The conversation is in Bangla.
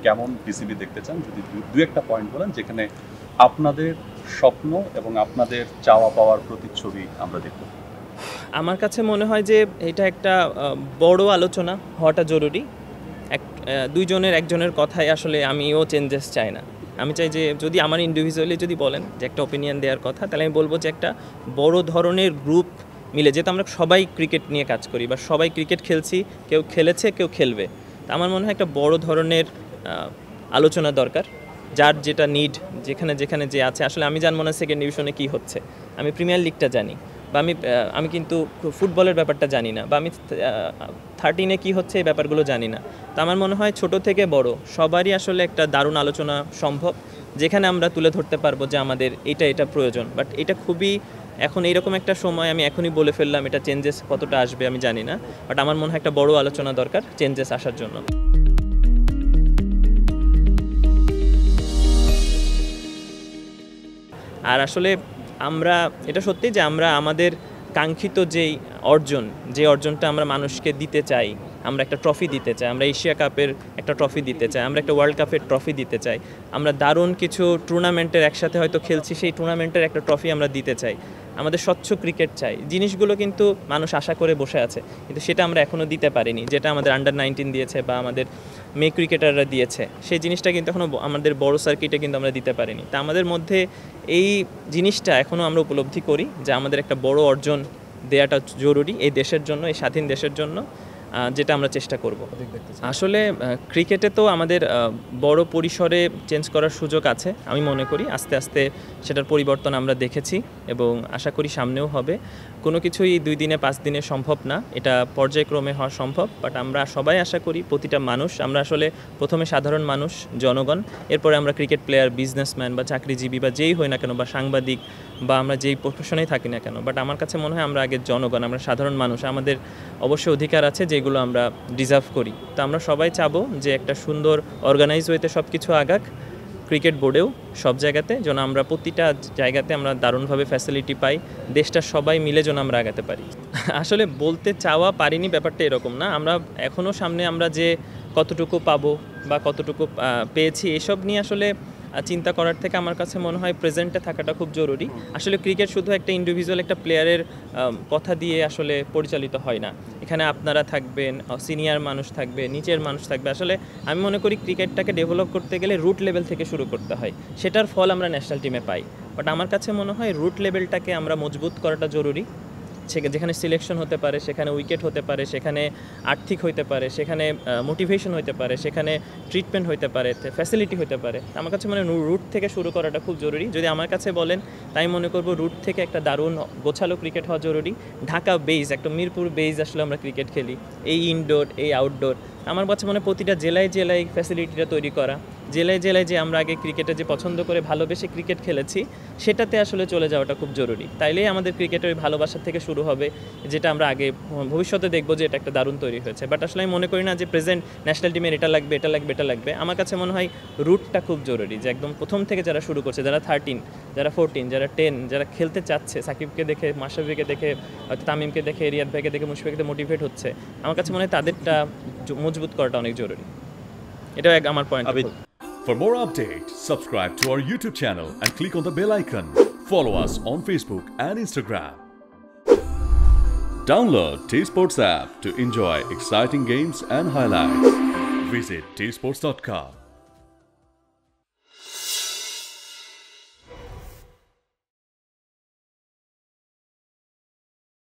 কেমন বিসিবি দেখতে চান, যদি দু একটা পয়েন্ট বলেন যেখানে আপনাদের স্বপ্ন এবং আপনাদের চাওয়া পাওয়ার প্রতিচ্ছবি আমরা দেখব। আমার কাছে মনে হয় যে এটা একটা বড় আলোচনা হওয়াটা জরুরি। দুইজনের একজনের কথায় আসলে আমিও চেঞ্জেস চাই না। আমি চাই যে যদি আমার ইন্ডিভিজুয়ালি যদি বলেন যে একটা ওপিনিয়ন দেওয়ার কথা, তাহলে আমি বলবো যে একটা বড় ধরনের গ্রুপ মিলে, যেহেতু আমরা সবাই ক্রিকেট নিয়ে কাজ করি বা সবাই ক্রিকেট খেলছি, কেউ খেলেছে কেউ খেলবে, তা আমার মনে হয় একটা বড় ধরনের আলোচনা দরকার। যার যেটা নিড, যেখানে যেখানে যে আছে, আসলে আমি জানবো না সেকেন্ড ডিভিশনে কী হচ্ছে, আমি প্রিমিয়ার লিগটা জানি, বা আমি কিন্তু ফুটবলের ব্যাপারটা জানি না, বা আমি 13-এ কী হচ্ছে এই ব্যাপারগুলো জানি না। তো আমার মনে হয় ছোট থেকে বড় সবারই আসলে একটা দারুণ আলোচনা সম্ভব, যেখানে আমরা তুলে ধরতে পারবো যে আমাদের এটা প্রয়োজন। বাট এটা খুবই এখন এইরকম একটা সময়, আমি এখনই বলে ফেললাম, এটা চেঞ্জেস কতটা আসবে আমি জানি না, বাট আমার মনে হয় একটা বড় আলোচনা দরকার চেঞ্জেস আসার জন্য। আর আসলে আমরা এটা সত্যি যে আমরা আমাদের কাঙ্ক্ষিত যে অর্জনটা আমরা মানুষকে দিতে চাই, আমরা একটা ট্রফি দিতে চাই, আমরা এশিয়া কাপের একটা ট্রফি দিতে চাই, আমরা একটা ওয়ার্ল্ড কাপের ট্রফি দিতে চাই, আমরা দারুণ কিছু টুর্নামেন্টের একসাথে হয়তো খেলছি, সেই টুর্নামেন্টের একটা ট্রফি আমরা দিতে চাই, আমাদের স্বচ্ছ ক্রিকেট চাই। জিনিসগুলো কিন্তু মানুষ আশা করে বসে আছে, কিন্তু সেটা আমরা এখনও দিতে পারিনি, যেটা আমাদের আন্ডার-19 দিয়েছে বা আমাদের মেয়ে ক্রিকেটাররা দিয়েছে, সেই জিনিসটা কিন্তু এখনও আমাদের বড় সার্কিটে কিন্তু আমরা দিতে পারিনি। তা আমাদের মধ্যে এই জিনিসটা এখনও আমরা উপলব্ধি করি যে আমাদের একটা বড় অর্জন দেওয়াটা জরুরি এই দেশের জন্য, এই স্বাধীন দেশের জন্য, যেটা আমরা চেষ্টা করব। আসলে ক্রিকেটে তো আমাদের বড় পরিসরে চেঞ্জ করার সুযোগ আছে, আমি মনে করি আস্তে আস্তে সেটার পরিবর্তন আমরা দেখেছি এবং আশা করি সামনেও হবে। কোনো কিছুই 2 দিনে 5 দিনে সম্ভব না, এটা পর্যায়ক্রমে হওয়া সম্ভব। বাট আমরা সবাই আশা করি, প্রতিটা মানুষ, আমরা আসলে প্রথমে সাধারণ মানুষ, জনগণ, এরপরে আমরা ক্রিকেট প্লেয়ার, বিজনেসম্যান বা চাকরিজীবী বা যেই হই না কেন, বা সাংবাদিক, বা আমরা যেই প্রফেশনেই থাকি না কেন, বাট আমার কাছে মনে হয় আমরা আগে জনগণ, আমরা সাধারণ মানুষ, আমাদের অবশ্যই অধিকার আছে যেগুলো আমরা ডিজার্ভ করি। তো আমরা সবাই চাবো যে একটা সুন্দর অর্গানাইজ হইতে সব কিছু আগাক, ক্রিকেট বোর্ডেও সব জায়গাতে, যেন আমরা প্রতিটা জায়গাতে আমরা দারুণভাবে ফ্যাসিলিটি পাই, দেশটা সবাই মিলে যেন আমরা আগাতে পারি। আসলে বলতে চাওয়া পারিনি, ব্যাপারটা এরকম না। আমরা এখনও সামনে আমরা যে কতটুকু পাবো বা কতটুকু পেয়েছি, এসব নিয়ে আসলে চিন্তা করার থেকে আমার কাছে মনে হয় প্রেজেন্টে থাকাটা খুব জরুরি। আসলে ক্রিকেট শুধু একটা ইন্ডিভিজুয়াল একটা প্লেয়ারের কথা দিয়ে আসলে পরিচালিত হয় না। এখানে আপনারা থাকবেন, সিনিয়র মানুষ থাকবে, নিচের মানুষ থাকবে। আসলে আমি মনে করি ক্রিকেটটাকে ডেভেলপ করতে গেলে রুট লেভেল থেকে শুরু করতে হয়, সেটার ফল আমরা ন্যাশনাল টিমে পাই। বাট আমার কাছে মনে হয় রুট লেভেলটাকে আমরা মজবুত করাটা জরুরি। যেখানে সিলেকশন হতে পারে, সেখানে উইকেট হতে পারে, সেখানে আর্থিক হতে পারে, সেখানে মোটিভেশন হতে পারে, সেখানে ট্রিটমেন্ট হতে পারে, ফ্যাসিলিটি হতে পারে। আমার কাছে মনে হয় রুট থেকে শুরু করাটা খুব জরুরি। যদি আমার কাছে বলেন, তাই মনে করব রুট থেকে একটা দারুণ গোছালো ক্রিকেট হওয়া জরুরি। ঢাকা বেইজ, একটা মিরপুর বেইজ আসলে আমরা ক্রিকেট খেলি, এই ইনডোর, এই আউটডোর। আমার কাছে মনে হয় প্রতিটা জেলায় জেলায় ফ্যাসিলিটিটা তৈরি করা, জেলায় জেলায় যে আমরা আগে ক্রিকেটে যে পছন্দ করে ভালোবেসে ক্রিকেট খেলেছি, সেটাতে আসলে চলে যাওয়াটা খুব জরুরি। তাইলেই আমাদের ক্রিকেটের ভালোবাসা থেকে শুরু হবে, যেটা আমরা আগে ভবিষ্যতে দেখবো যে এটা একটা দারুণ তৈরি হয়েছে। বাট আসলে আমি মনে করি না যে প্রেজেন্ট ন্যাশনাল টিমের এটা লাগবে, এটা লাগবে, এটা লাগবে। আমার কাছে মনে হয় রুটটা খুব জরুরি, যে একদম প্রথম থেকে যারা শুরু করছে, যারা 13, যারা 14, যারা 10, যারা খেলতে চাচ্ছে, সাকিবকে দেখে, মাশরাফিকে দেখে, হয়তো তামিমকে দেখে, রিয়াদ ভাইকে দেখে, মুশফিককে দেখে মোটিভেট হচ্ছে, আমার কাছে মনে হয় তাদেরটা মজবুত করাটা অনেক জরুরি। এটাও আমার point. For more updates, subscribe to our YouTube channel and click on the bell icon. Follow us on Facebook and Instagram. Download T-Sports app to enjoy exciting games and highlights. Visit tsports.com.